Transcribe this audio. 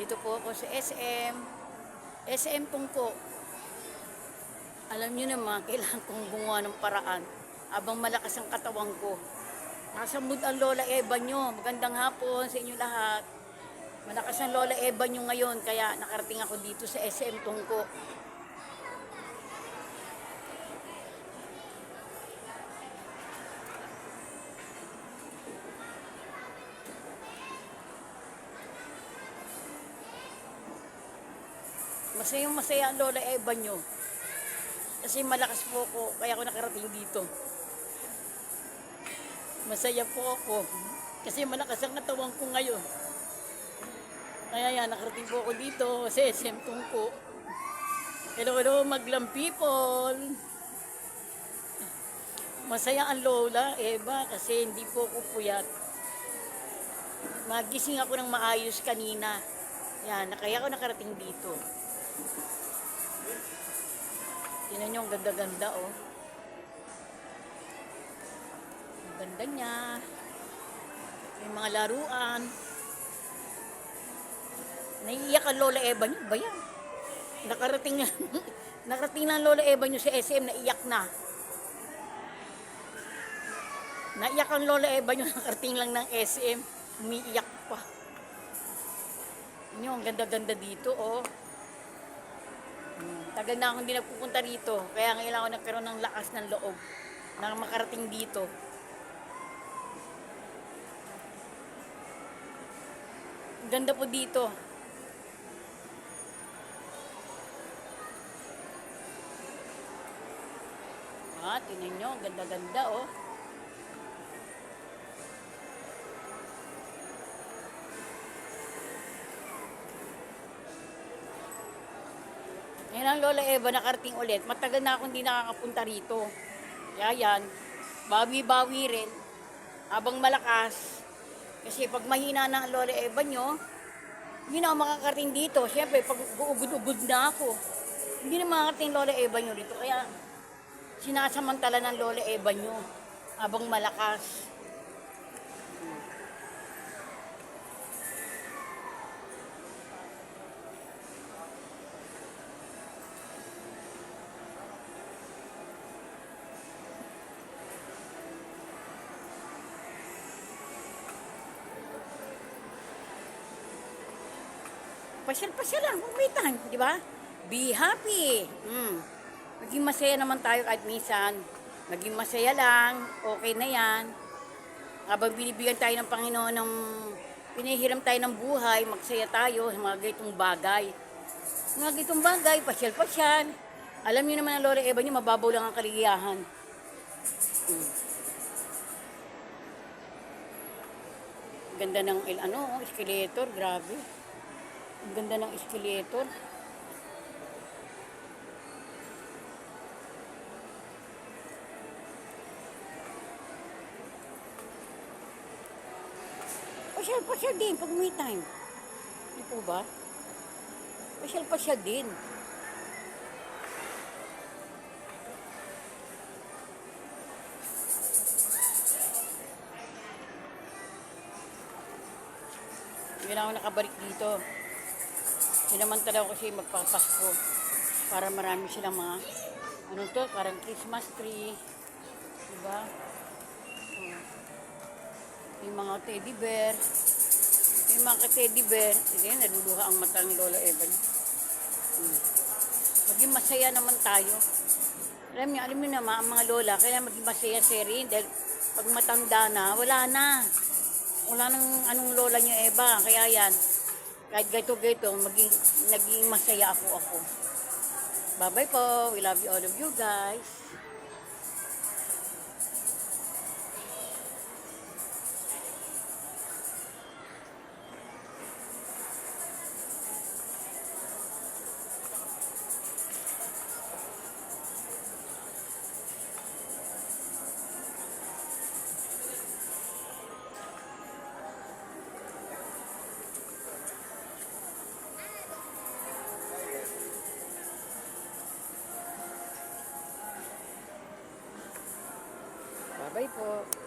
Nandito po ako sa SM. SM Tungko. Alam niyo naman, kailangan kong gumawa ng paraan habang malakas ang katawan ko. Nasa mood ang Lola Eva nyo. Magandang hapon sa inyo lahat. Malakas ang Lola Eva nyo ngayon, kaya nakarating ako dito sa SM Tungko. Masayang masaya ang Lola Eva nyo. Kasi malakas po ako, kaya ako nakarating dito. Masaya po ako. Kasi malakas ang katawan ko ngayon. Kaya yan, nakarating po ako dito sa SM Tungko. Hello, hello, Maglam people. Masaya ang Lola Eva kasi hindi po ako puyat. Magising ako ng maayos kanina. Yan, kaya ako nakarating dito. Tingnan nyo, ang ganda-ganda, oh. Ang ganda niya. May mga laruan. Naiiyak ang Lola Eva nyo ba yan? Nakarating na ang Lola Eva nyo sa SM, naiyak na. Naiyak ang Lola Eva nyo, nakarating lang ng SM, umiiyak pa. Nyo, ang ganda-ganda dito, oh. Tagal na akong hindi nagpupunta rito, kaya ngayon ako nagkaroon ng lakas ng loob na makarating dito. Ganda po dito. Tingnan nyo, ganda-ganda, oh. Ngayon ang Lola Eva nakarating ulit. Matagal na akong hindi nakakapunta rito. Kaya yan, bawi-bawi rin. Habang malakas. Kasi pag mahina na ang Lola Eva nyo, hindi na ako makakarating dito. Siyempre, pag uugod-ugod na ako, hindi na makakarating Lola Eva nyo dito. Kaya sinasamantala ng Lola Eva nyo habang malakas. Pasyal-pasyal lang, kumitan, di ba? Be happy. Maging masaya naman tayo kahit minsan. Maging masaya lang, okay na yan. Habang binibigyan tayo ng Panginoon ng pinahiram tayo ng buhay, magsaya tayo sa mga ganitong bagay. Mga ganitong bagay, pasyal-pasyal. Alam niyo naman ang Lola Eva niyo, mababaw lang ang kaligayahan. Ganda ng escalator, grabe. Ang ganda ng escalator. Pasyal-pasyal din pag may time. Hindi po ba? Pasyal-pasyal din. Hindi na ako nakabalik dito. Sinamantala ko kasi magpapasko para marami silang mga parang Christmas tree, diba? Yung mga teddy bear, sige, naluluha ang mata ng Lola Eva. Maging masaya naman tayo. Alam niyo naman ang mga lola, kaya maging masaya rin dahil pag matanda na, wala nang anong lola niyo Eva, kaya yan. Kahit gaito-gaito, naging masaya ako. Bye-bye po. We love you all of you guys. Bye-bye po.